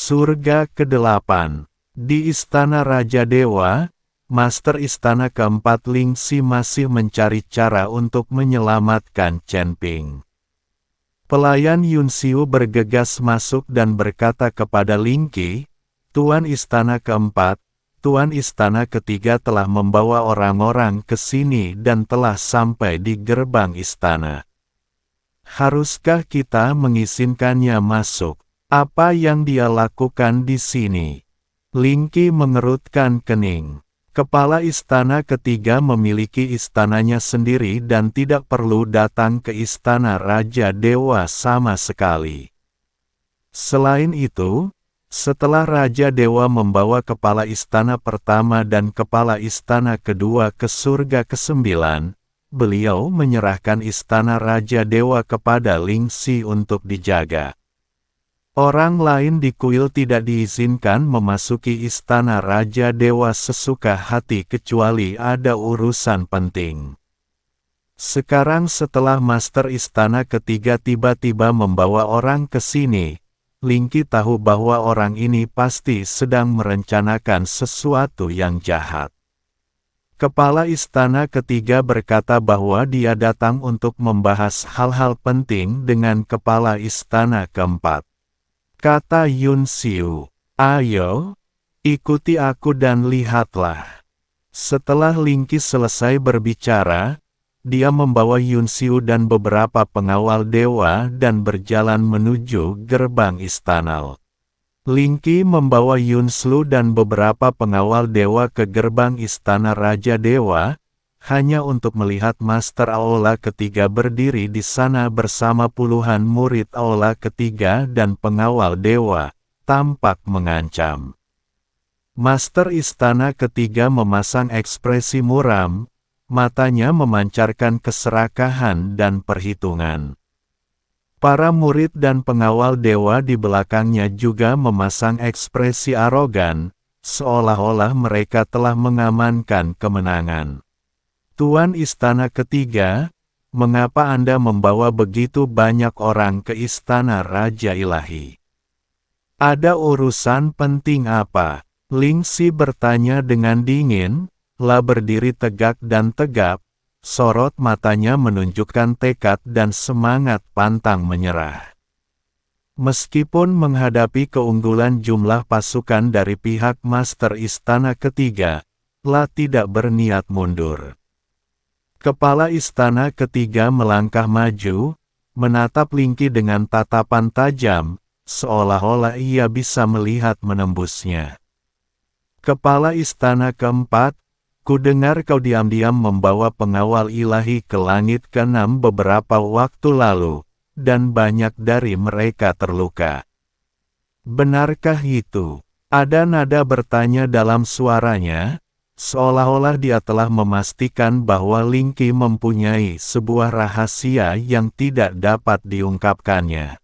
Surga ke-8. Di Istana Raja Dewa, Master Istana keempat Ling Xi masih mencari cara untuk menyelamatkan Chen Ping. Pelayan Yun Xiu bergegas masuk dan berkata kepada Ling Qi, "Tuan Istana keempat, Tuan Istana ketiga telah membawa orang-orang ke sini dan telah sampai di gerbang istana. Haruskah kita mengizinkannya masuk? Apa yang dia lakukan di sini?" Ling Qi mengerutkan kening. Kepala istana ketiga memiliki istananya sendiri dan tidak perlu datang ke istana Raja Dewa sama sekali. Selain itu, setelah Raja Dewa membawa kepala istana pertama dan kepala istana kedua ke surga ke-9, beliau menyerahkan istana Raja Dewa kepada Ling Xi untuk dijaga. Orang lain di kuil tidak diizinkan memasuki istana Raja Dewa sesuka hati kecuali ada urusan penting. Sekarang setelah Master Istana ketiga tiba-tiba membawa orang ke sini, Ling Qi tahu bahwa orang ini pasti sedang merencanakan sesuatu yang jahat. Kepala istana ketiga berkata bahwa dia datang untuk membahas hal-hal penting dengan kepala istana keempat. Kata Yun Xiu, "Ayo, ikuti aku dan lihatlah." Setelah Ling Qi selesai berbicara, dia membawa Yun Xiu dan beberapa pengawal dewa dan berjalan menuju gerbang istana. Ling Qi membawa Yun Xiu dan beberapa pengawal dewa ke gerbang istana Raja Dewa, hanya untuk melihat Master Aula ketiga berdiri di sana bersama puluhan murid Aula ketiga dan pengawal dewa, tampak mengancam. Master Istana ketiga memasang ekspresi muram, matanya memancarkan keserakahan dan perhitungan. Para murid dan pengawal dewa di belakangnya juga memasang ekspresi arogan, seolah-olah mereka telah mengamankan kemenangan. "Tuan Istana ketiga, mengapa Anda membawa begitu banyak orang ke Istana Raja Ilahi? Ada urusan penting apa?" Ling Xi bertanya dengan dingin, lah berdiri tegak dan tegap, sorot matanya menunjukkan tekad dan semangat pantang menyerah. Meskipun menghadapi keunggulan jumlah pasukan dari pihak Master Istana ketiga, lah tidak berniat mundur. Kepala istana ketiga melangkah maju, menatap Ling Qi dengan tatapan tajam, seolah-olah ia bisa melihat menembusnya. "Kepala istana keempat, ku dengar kau diam-diam membawa pengawal ilahi ke langit ke-6 beberapa waktu lalu, dan banyak dari mereka terluka. Benarkah itu?" Ada nada bertanya dalam suaranya, seolah-olah dia telah memastikan bahwa Ling Qi mempunyai sebuah rahasia yang tidak dapat diungkapkannya.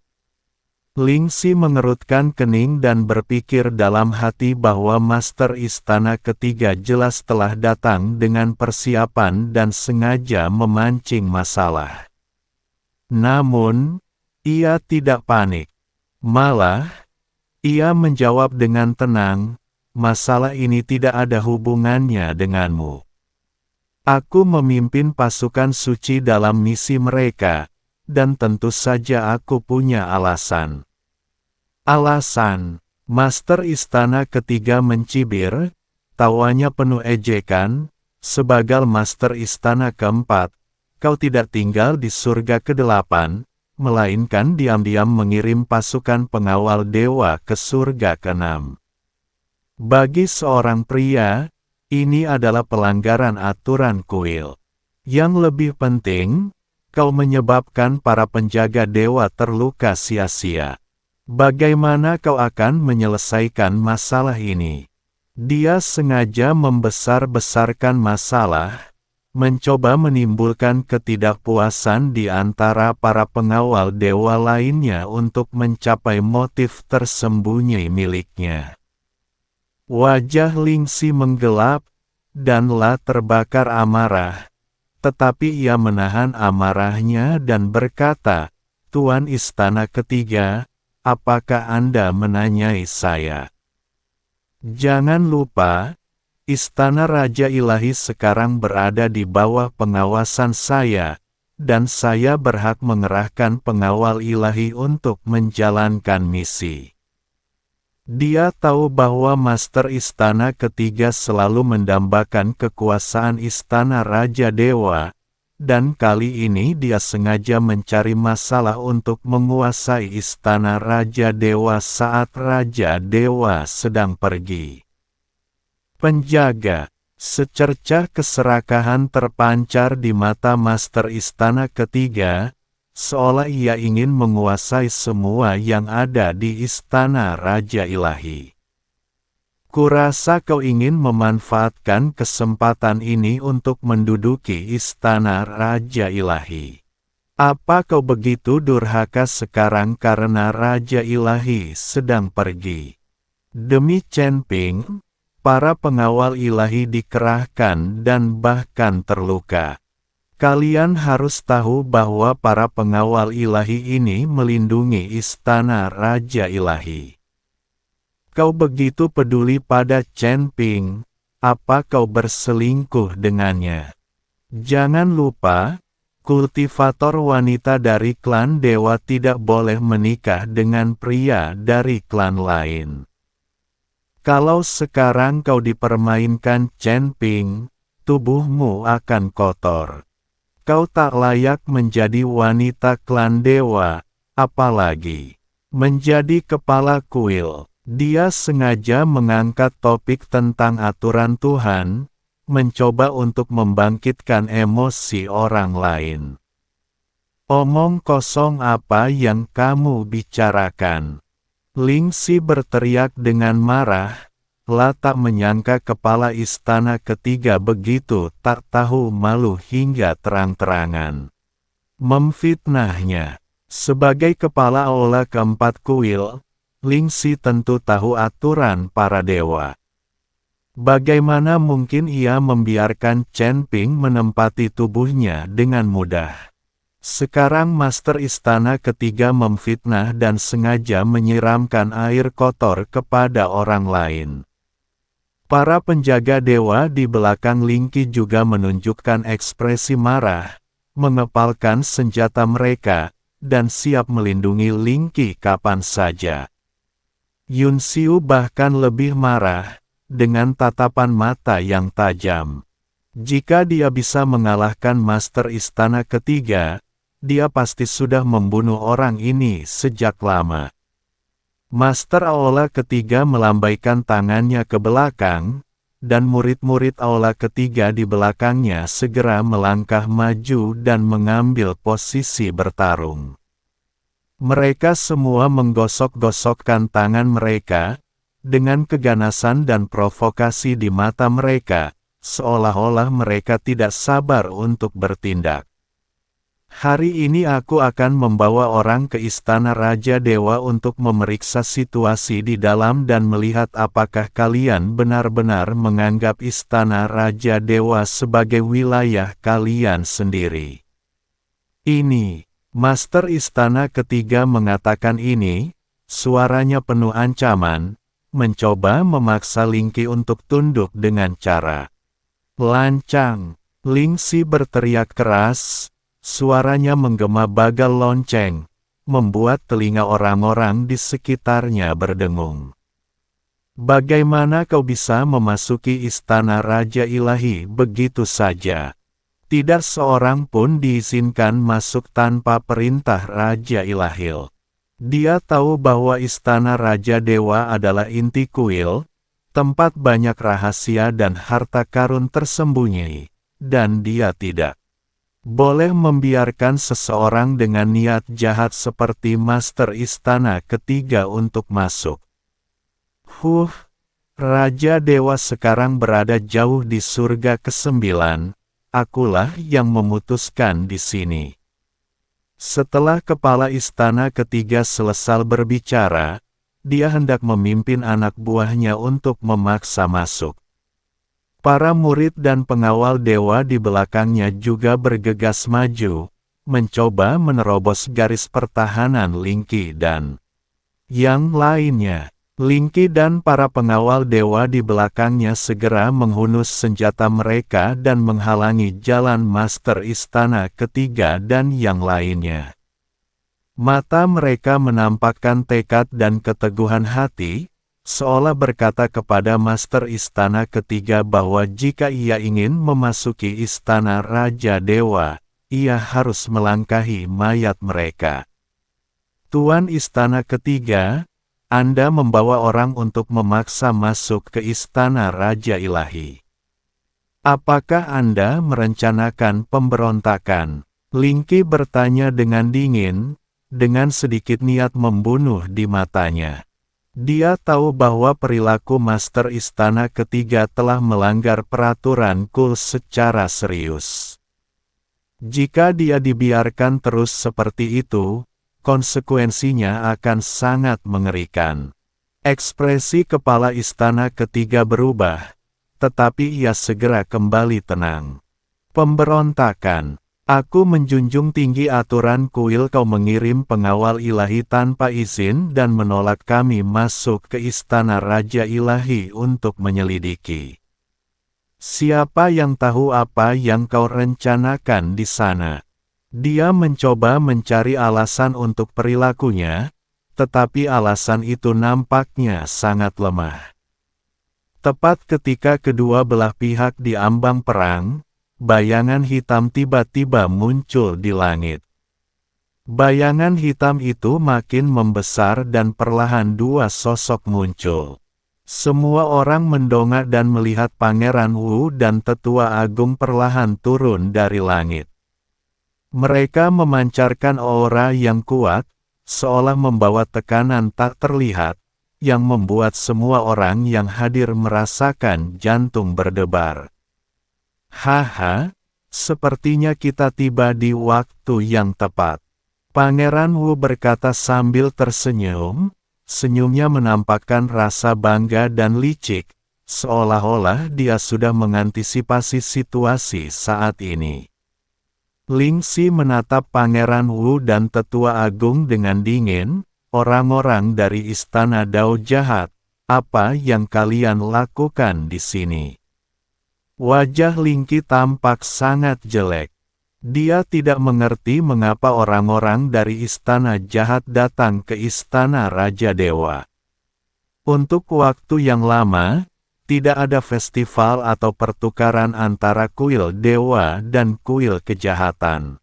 Ling Xi mengerutkan kening dan berpikir dalam hati bahwa Master Istana ketiga jelas telah datang dengan persiapan dan sengaja memancing masalah. Namun, ia tidak panik. Malah, ia menjawab dengan tenang, "Masalah ini tidak ada hubungannya denganmu. Aku memimpin pasukan suci dalam misi mereka, dan tentu saja aku punya alasan." "Alasan?" Master Istana ketiga mencibir, tawanya penuh ejekan, "Sebagai Master Istana keempat, kau tidak tinggal di surga ke-8, melainkan diam-diam mengirim pasukan pengawal dewa ke surga ke-6. Bagi seorang pria, ini adalah pelanggaran aturan kuil. Yang lebih penting, kau menyebabkan para penjaga dewa terluka sia-sia. Bagaimana kau akan menyelesaikan masalah ini?" Dia sengaja membesar-besarkan masalah, mencoba menimbulkan ketidakpuasan di antara para pengawal dewa lainnya untuk mencapai motif tersembunyi miliknya. Wajah Ling Xi menggelap, dan lah terbakar amarah, tetapi ia menahan amarahnya dan berkata, "Tuan Istana ketiga, apakah Anda menanyai saya? Jangan lupa, Istana Raja Ilahi sekarang berada di bawah pengawasan saya, dan saya berhak mengerahkan pengawal ilahi untuk menjalankan misi. Dia tahu bahwa Master Istana Ketiga selalu mendambakan kekuasaan Istana Raja Dewa, dan kali ini dia sengaja mencari masalah untuk menguasai Istana Raja Dewa saat Raja Dewa sedang pergi. Penjaga, secercah keserakahan terpancar di mata Master Istana Ketiga, seolah ia ingin menguasai semua yang ada di Istana Raja Ilahi. Kurasa kau ingin memanfaatkan kesempatan ini untuk menduduki Istana Raja Ilahi. Apa kau begitu durhaka sekarang karena Raja Ilahi sedang pergi? Demi Chen Ping, para pengawal ilahi dikerahkan dan bahkan terluka. Kalian harus tahu bahwa para pengawal ilahi ini melindungi Istana Raja Ilahi. Kau begitu peduli pada Chen Ping, apa kau berselingkuh dengannya? Jangan lupa, kultivator wanita dari klan dewa tidak boleh menikah dengan pria dari klan lain. Kalau sekarang kau dipermainkan Chen Ping, tubuhmu akan kotor. Kau tak layak menjadi wanita klan dewa, apalagi menjadi kepala kuil. Dia sengaja mengangkat topik tentang aturan Tuhan, mencoba untuk membangkitkan emosi orang lain. Omong kosong apa yang kamu bicarakan? Ling Xi berteriak dengan marah, tak menyangka kepala Istana Ketiga begitu tak tahu malu hingga terang-terangan memfitnahnya. Sebagai kepala aula keempat kuil, Ling Xi tentu tahu aturan para dewa. Bagaimana mungkin ia membiarkan Chen Ping menempati tubuhnya dengan mudah? Sekarang Master Istana Ketiga memfitnah dan sengaja menyiramkan air kotor kepada orang lain. Para penjaga dewa di belakang Ling Qi juga menunjukkan ekspresi marah, mengepalkan senjata mereka, dan siap melindungi Ling Qi kapan saja. Yun Xiu bahkan lebih marah, dengan tatapan mata yang tajam. Jika dia bisa mengalahkan Master Istana Ketiga, dia pasti sudah membunuh orang ini sejak lama. Master Aula Ketiga melambaikan tangannya ke belakang, dan murid-murid Aula Ketiga di belakangnya segera melangkah maju dan mengambil posisi bertarung. Mereka semua menggosok-gosokkan tangan mereka, dengan keganasan dan provokasi di mata mereka, seolah-olah mereka tidak sabar untuk bertindak. Hari ini aku akan membawa orang ke Istana Raja Dewa untuk memeriksa situasi di dalam dan melihat apakah kalian benar-benar menganggap Istana Raja Dewa sebagai wilayah kalian sendiri. Ini, Master Istana Ketiga mengatakan ini, suaranya penuh ancaman, mencoba memaksa Ling Qi untuk tunduk dengan cara lancang. Ling Xi berteriak keras. Suaranya menggema bagal lonceng, membuat telinga orang-orang di sekitarnya berdengung. Bagaimana kau bisa memasuki Istana Raja Ilahi begitu saja? Tidak seorang pun diizinkan masuk tanpa perintah Raja Ilahi. Dia tahu bahwa Istana Raja Dewa adalah inti kuil, tempat banyak rahasia dan harta karun tersembunyi, dan dia tidak boleh membiarkan seseorang dengan niat jahat seperti Master Istana Ketiga untuk masuk. Raja Dewa sekarang berada jauh di surga ke-9, akulah yang memutuskan di sini. Setelah kepala Istana Ketiga selesai berbicara, dia hendak memimpin anak buahnya untuk memaksa masuk. Para murid dan pengawal dewa di belakangnya juga bergegas maju, mencoba menerobos garis pertahanan Ling Qi dan Yang lainnya, Lingki dan para pengawal dewa di belakangnya segera menghunus senjata mereka dan menghalangi jalan Master Istana Ketiga dan yang lainnya. Mata mereka menampakkan tekad dan keteguhan hati, seolah berkata kepada Master Istana Ketiga bahwa jika ia ingin memasuki Istana Raja Dewa, ia harus melangkahi mayat mereka. Tuan Istana Ketiga, Anda membawa orang untuk memaksa masuk ke Istana Raja Ilahi. Apakah Anda merencanakan pemberontakan? Lingki bertanya dengan dingin, dengan sedikit niat membunuh di matanya. Dia tahu bahwa perilaku Master Istana Ketiga telah melanggar peraturan kul secara serius. Jika dia dibiarkan terus seperti itu, konsekuensinya akan sangat mengerikan. Ekspresi kepala Istana Ketiga berubah, tetapi ia segera kembali tenang. Pemberontakan. Aku menjunjung tinggi aturan kuil. Kau mengirim pengawal ilahi tanpa izin dan menolak kami masuk ke Istana Raja Ilahi untuk menyelidiki. Siapa yang tahu apa yang kau rencanakan di sana? Dia mencoba mencari alasan untuk perilakunya, tetapi alasan itu nampaknya sangat lemah. Tepat ketika kedua belah pihak di ambang perang, bayangan hitam tiba-tiba muncul di langit. Bayangan hitam itu makin membesar dan perlahan dua sosok muncul. Semua orang mendongak dan melihat Pangeran Wu dan Tetua Agung perlahan turun dari langit. Mereka memancarkan aura yang kuat, seolah membawa tekanan tak terlihat, yang membuat semua orang yang hadir merasakan jantung berdebar. Haha, sepertinya kita tiba di waktu yang tepat. Pangeran Wu berkata sambil tersenyum, senyumnya menampakkan rasa bangga dan licik, seolah-olah dia sudah mengantisipasi situasi saat ini. Lingxi menatap Pangeran Wu dan Tetua Agung dengan dingin, orang-orang dari Istana Dao Jahat, apa yang kalian lakukan di sini? Wajah Lingxi tampak sangat jelek. Dia tidak mengerti mengapa orang-orang dari Istana Jahat datang ke Istana Raja Dewa. Untuk waktu yang lama, tidak ada festival atau pertukaran antara kuil dewa dan kuil kejahatan.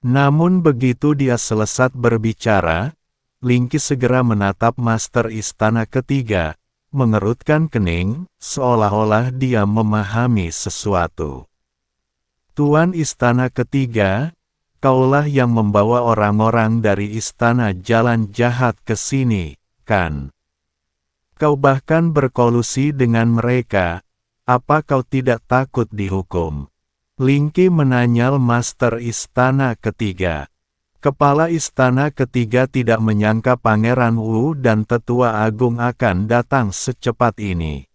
Namun begitu dia selesai berbicara, Lingxi segera menatap Master Istana Ketiga, mengerutkan kening, seolah-olah dia memahami sesuatu. Tuan Istana Ketiga, kaulah yang membawa orang-orang dari Istana Jalan Jahat ke sini, kan? Kau bahkan berkolusi dengan mereka, apa kau tidak takut dihukum? Lingxi menanyal Master Istana Ketiga. Kepala Istana Ketiga tidak menyangka Pangeran Wu dan Tetua Agung akan datang secepat ini.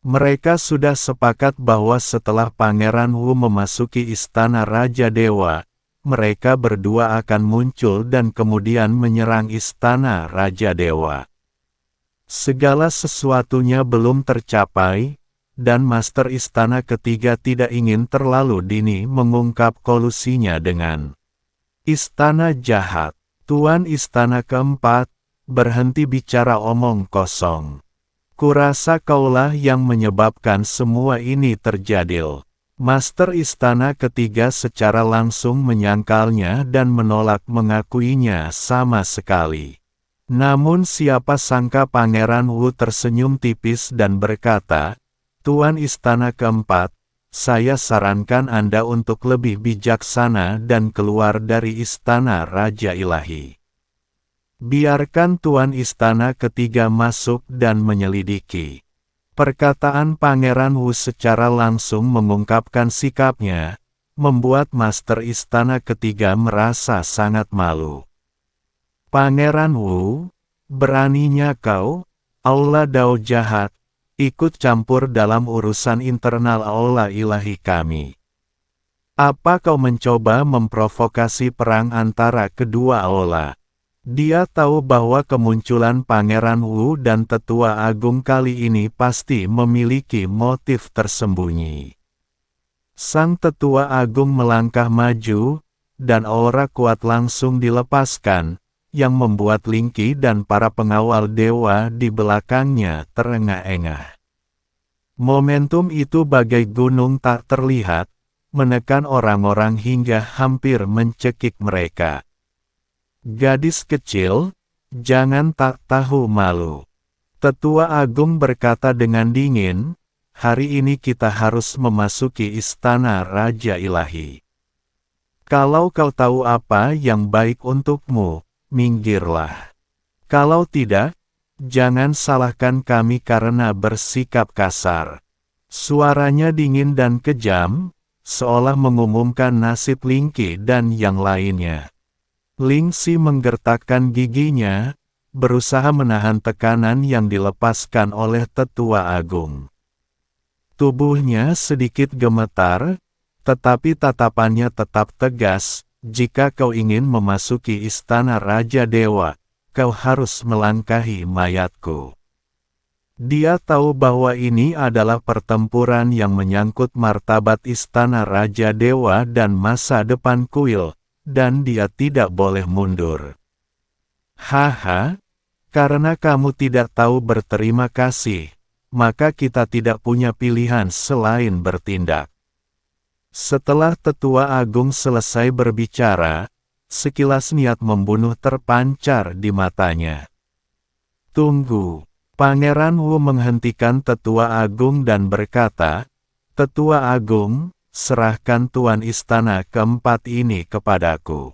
Mereka sudah sepakat bahwa setelah Pangeran Wu memasuki Istana Raja Dewa, mereka berdua akan muncul dan kemudian menyerang Istana Raja Dewa. Segala sesuatunya belum tercapai, dan Master Istana Ketiga tidak ingin terlalu dini mengungkap kolusinya dengan Istana Jahat. Tuan Istana Keempat, berhenti bicara omong kosong. Kurasa kaulah yang menyebabkan semua ini terjadi. Master Istana Ketiga secara langsung menyangkalnya dan menolak mengakuinya sama sekali. Namun siapa sangka Pangeran Wu tersenyum tipis dan berkata, Tuan Istana Keempat, saya sarankan Anda untuk lebih bijaksana dan keluar dari Istana Raja Ilahi. Biarkan Tuan Istana Ketiga masuk dan menyelidiki. Perkataan Pangeran Wu secara langsung mengungkapkan sikapnya, membuat Master Istana Ketiga merasa sangat malu. Pangeran Wu, beraninya kau, Aula Dao Jahat, ikut campur dalam urusan internal Aula Ilahi kami. Apa kau mencoba memprovokasi perang antara kedua aula? Dia tahu bahwa kemunculan Pangeran Wu dan Tetua Agung kali ini pasti memiliki motif tersembunyi. Sang Tetua Agung melangkah maju, dan aura kuat langsung dilepaskan, yang membuat Lingqi dan para pengawal dewa di belakangnya terengah-engah. Momentum itu bagai gunung tak terlihat, menekan orang-orang hingga hampir mencekik mereka. Gadis kecil, jangan tak tahu malu. Tetua Agung berkata dengan dingin, hari ini kita harus memasuki istana Raja Ilahi. Kalau kau tahu apa yang baik untukmu, minggirlah. Kalau tidak, jangan salahkan kami karena bersikap kasar. Suaranya dingin dan kejam, seolah mengumumkan nasib Lingqi dan yang lainnya. Lingxi menggertakkan giginya, berusaha menahan tekanan yang dilepaskan oleh Tetua Agung. Tubuhnya sedikit gemetar, tetapi tatapannya tetap tegas. Jika kau ingin memasuki istana Raja Dewa, kau harus melangkahi mayatku. Dia tahu bahwa ini adalah pertempuran yang menyangkut martabat istana Raja Dewa dan masa depan kuil, dan dia tidak boleh mundur. Haha, karena kamu tidak tahu berterima kasih, maka kita tidak punya pilihan selain bertindak. Setelah Tetua Agung selesai berbicara, sekilas niat membunuh terpancar di matanya. Tunggu, Pangeran Wu menghentikan Tetua Agung dan berkata, Tetua Agung, serahkan Tuan Istana keempat ini kepadaku.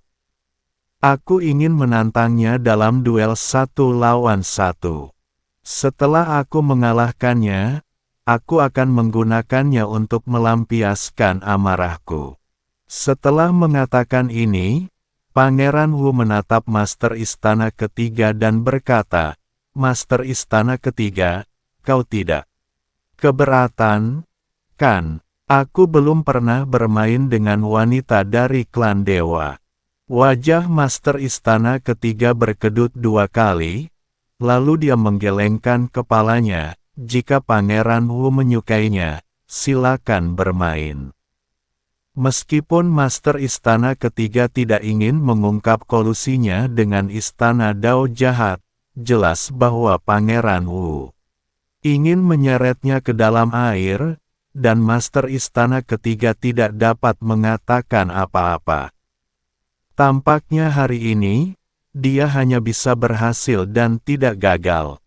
Aku ingin menantangnya dalam duel 1 lawan 1. Setelah aku mengalahkannya, aku akan menggunakannya untuk melampiaskan amarahku. Setelah mengatakan ini, Pangeran Wu menatap Master Istana ketiga dan berkata, Master Istana ketiga, kau tidak keberatan, kan? Aku belum pernah bermain dengan wanita dari klan dewa. Wajah Master Istana ketiga berkedut 2 kali, lalu dia menggelengkan kepalanya. Jika Pangeran Wu menyukainya, silakan bermain. Meskipun Master Istana ketiga tidak ingin mengungkap kolusinya dengan Istana Dao Jahat, jelas bahwa Pangeran Wu ingin menyeretnya ke dalam air, dan Master Istana ketiga tidak dapat mengatakan apa-apa. Tampaknya hari ini, dia hanya bisa berhasil dan tidak gagal.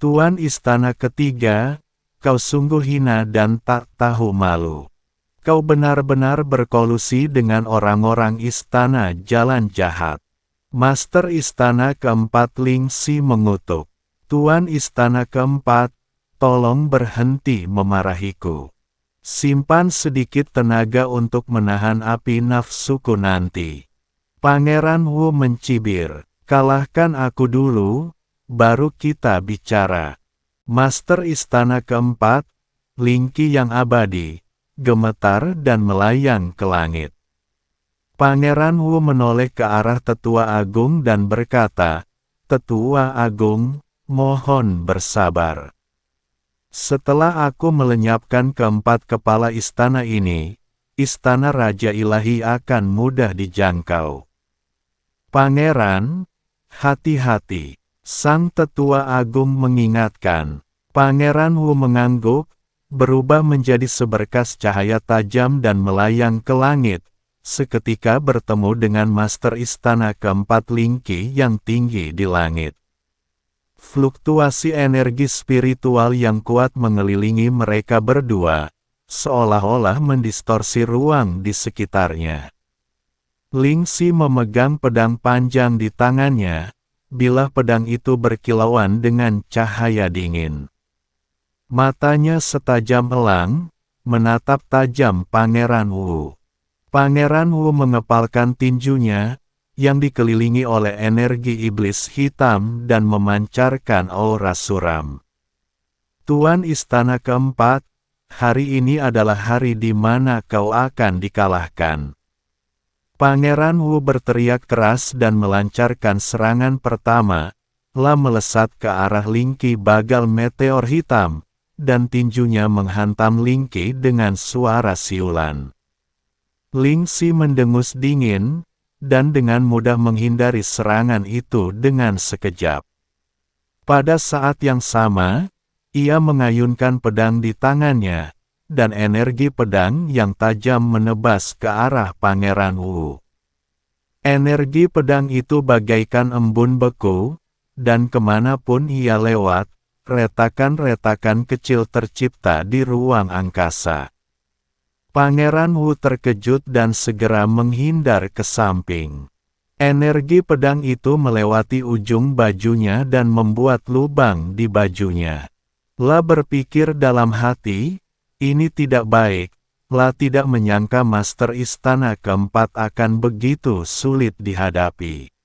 Tuan Istana ketiga, kau sungguh hina dan tak tahu malu. Kau benar-benar berkolusi dengan orang-orang Istana Jalan Jahat. Master Istana keempat Lingxi mengutuk. Tuan Istana keempat, tolong berhenti memarahiku. Simpan sedikit tenaga untuk menahan api nafsuku nanti. Pangeran Wu mencibir, kalahkan aku dulu, baru kita bicara. Master Istana keempat, Lingqi yang abadi, gemetar dan melayang ke langit. Pangeran Wu menoleh ke arah Tetua Agung dan berkata, Tetua Agung, mohon bersabar. Setelah aku melenyapkan keempat kepala istana ini, istana Raja Ilahi akan mudah dijangkau. Pangeran, hati-hati. Sang Tetua Agung mengingatkan. Pangeran Wu mengangguk, berubah menjadi seberkas cahaya tajam dan melayang ke langit, seketika bertemu dengan Master Istana keempat Lingqi yang tinggi di langit. Fluktuasi energi spiritual yang kuat mengelilingi mereka berdua, seolah-olah mendistorsi ruang di sekitarnya. Lingxi memegang pedang panjang di tangannya, bilah pedang itu berkilauan dengan cahaya dingin. Matanya setajam elang, menatap tajam Pangeran Wu. Pangeran Wu mengepalkan tinjunya, yang dikelilingi oleh energi iblis hitam dan memancarkan aura suram. Tuan Istana keempat, hari ini adalah hari di mana kau akan dikalahkan. Pangeran Wu berteriak keras dan melancarkan serangan pertama, La melesat ke arah Ling Qi bagal meteor hitam, dan tinjunya menghantam Ling Qi dengan suara siulan. Ling Xi mendengus dingin, dan dengan mudah menghindari serangan itu dengan sekejap. Pada saat yang sama, ia mengayunkan pedang di tangannya, dan energi pedang yang tajam menebas ke arah Pangeran Wu. Energi pedang itu bagaikan embun beku, dan kemanapun ia lewat, retakan-retakan kecil tercipta di ruang angkasa. Pangeran Wu terkejut dan segera menghindar ke samping. Energi pedang itu melewati ujung bajunya dan membuat lubang di bajunya. La berpikir dalam hati, ini tidak baik. La tidak menyangka Master Istana Keempat akan begitu sulit dihadapi.